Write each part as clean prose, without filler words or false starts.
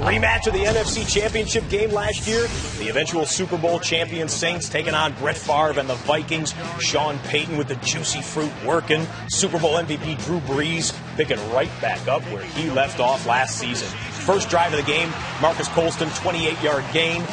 Rematch of the NFC Championship game last year. The eventual Super Bowl champion Saints taking on Brett Favre and the Vikings. Sean Payton with the juicy fruit working. Super Bowl MVP Drew Brees picking right back up where he left off last season. First drive of the game, Marcus Colston, 28-yard gain.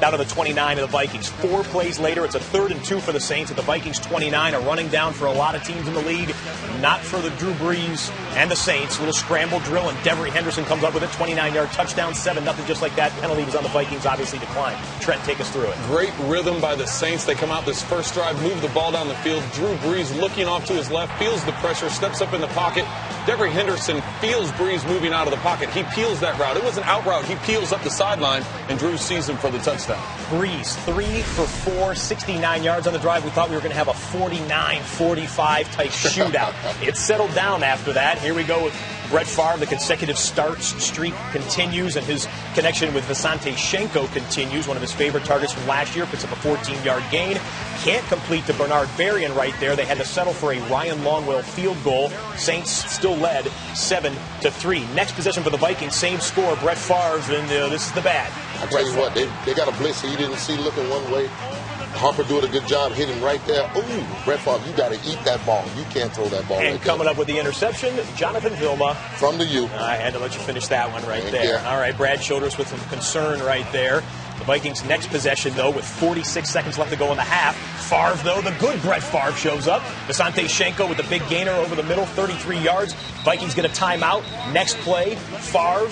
Down to the 29 of the Vikings. 4 plays later, it's a 3rd and 2 for the Saints at the Vikings 29. A running down for a lot of teams in the league. Not for the Drew Brees and the Saints. Little scramble drill, and Devery Henderson comes up with a 29-yard touchdown, 7-0 just like that. Penalty was on the Vikings, obviously declined. Trent, take us through it. Great rhythm by the Saints. They come out this first drive, move the ball down the field. Drew Brees looking off to his left, feels the pressure, steps up in the pocket. Devery Henderson feels Brees moving out of the pocket. He peels that route. It was an out route. He peels up the sideline, and Drew sees him for the touchdown. Brees, 3 for 4, 69 yards on the drive. We thought we were going to have a 49-45 type shootout. It settled down after that. Here we go with Brett Favre. The consecutive starts streak continues, and his connection with Visanthe Shiancoe continues. One of his favorite targets from last year. Picks up a 14-yard gain. Can't complete to Bernard Berrien right there. They had to settle for a Ryan Longwell field goal. Saints still led 7-3. Next possession for the Vikings, same score. Brett Favre, and this is the bad. I tell you what, they got a blitz he didn't see looking one way. Harper doing a good job hitting right there. Ooh, Brett Favre, you got to eat that ball. You can't throw that ball. And coming up with the interception, Jonathan Vilma. From the U. I had to let you finish that one right there. All right, Brad Childress with some concern right there. The Vikings' next possession, though, with 46 seconds left to go in the half. Favre, though, the good Brett Favre shows up. Visanthe Shiancoe with the big gainer over the middle, 33 yards. Vikings get a timeout. Next play, Favre.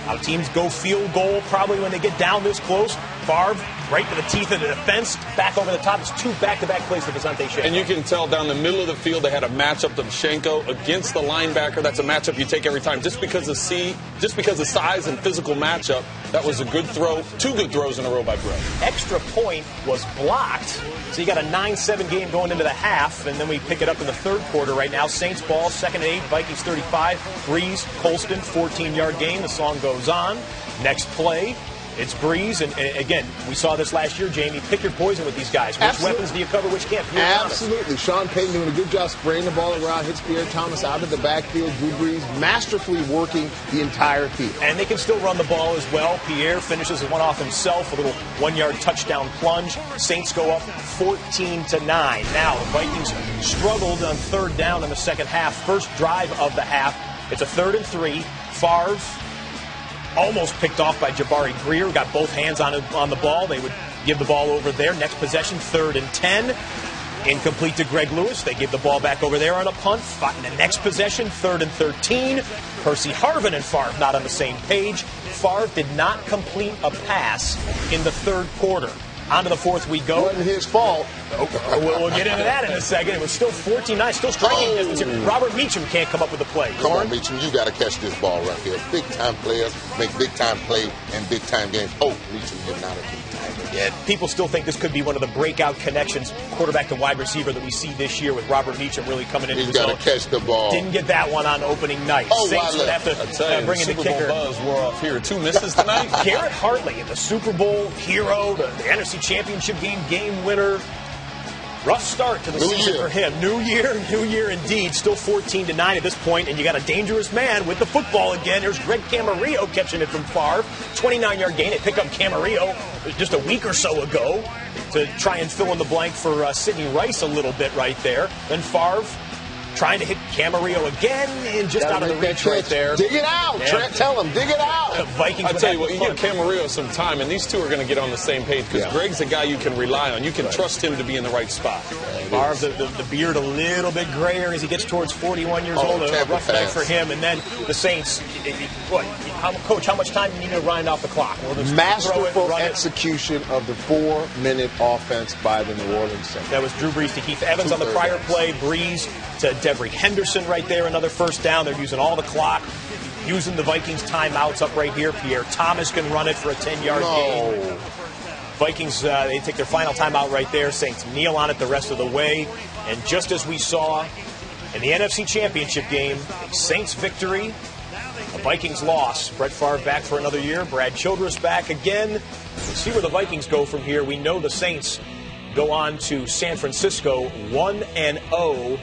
How teams go field goal probably when they get down this close. Favre right to the teeth of the defense, back over the top. It's 2 back-to-back plays for Visanthe Shiancoe. And you can tell down the middle of the field they had a matchup of Shiancoe against the linebacker. That's a matchup you take every time. Just because of size and physical matchup, that was a good throw. 2 good throws in a row by Brett. Extra point was blocked. So you got a 9-7 game going into the half, and then we pick it up in the third quarter right now. Saints ball, 2nd and 8, Vikings 35. Brees, Colston, 14-yard gain. The song goes on. Next play. It's Brees, and again, we saw this last year, Jamie. Pick your poison with these guys. Which weapons do you cover, which can't? Absolutely. Sean Payton doing a good job spraying the ball around, hits Pierre Thomas out of the backfield. Drew Brees masterfully working the entire field. And they can still run the ball as well. Pierre finishes one off himself, a little 1-yard touchdown plunge. Saints go up 14-9. Now, the Vikings struggled on 3rd down in the second half. First drive of the half. It's a 3rd and 3. Favre almost picked off by Jabari Greer. Got both hands on the ball. They would give the ball over there. Next possession, 3rd and 10. Incomplete to Greg Lewis. They give the ball back over there on a punt. The next possession, 3rd and 13. Percy Harvin and Favre not on the same page. Favre did not complete a pass in the 3rd quarter. On to the 4th we go. Wasn't his fault. We'll get into that in a second. It was still 14-9, still striking distance here. Robert Meacham can't come up with the play. Come on, Meacham, you got to catch this ball right here. Big-time players make big-time play and big-time games. Oh, Meacham, you're not a big-time. Yeah, people still think this could be one of the breakout connections, quarterback to wide receiver, that we see this year with Robert Meacham really coming into his own. He's got to catch the ball. Didn't get that one on opening night. Oh, Saints would have to bring in the kicker. Super Bowl buzz wore off here. 2 misses tonight. Garrett Hartley, the Super Bowl hero, the NFC Championship game winner. Rough start to the season for him. New year indeed. Still 14-9 at this point, and you got a dangerous man with the football again. There's Greg Camarillo catching it from Favre. 29-yard gain. They pick up Camarillo just a week or so ago to try and fill in the blank for Sidney Rice a little bit right there. Then Favre trying to hit Camarillo again, and just out of the reach right there. Dig it out, Trent. Tell him, dig it out. Vikings. I tell you what, you give Camarillo some time, and these two are going to get on the same page because Greg's a guy you can rely on. You can trust him to be in the right spot. Favre, the beard a little bit grayer as he gets towards 41 years old. A rough night for him. And then the Saints. Coach, how much time do you need to grind off the clock? Masterful execution of the 4-minute offense by the New Orleans Saints. That was Drew Brees to Keith Evans on the prior play. Brees to Devery Henderson right there. Another first down. They're using all the clock. Using the Vikings timeouts up right here. Pierre Thomas can run it for a 10-yard gain. Vikings, they take their final timeout right there. Saints kneel on it the rest of the way. And just as we saw in the NFC Championship game, Saints victory, a Vikings loss. Brett Favre back for another year. Brad Childress back again. We'll see where the Vikings go from here. We know the Saints go on to San Francisco 1-0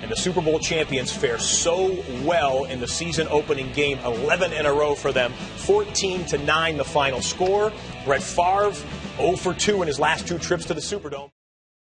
And the Super Bowl champions fare so well in the season opening game, 11 in a row for them, 14-9 the final score. Brett Favre 0 for 2 in his last 2 trips to the Superdome.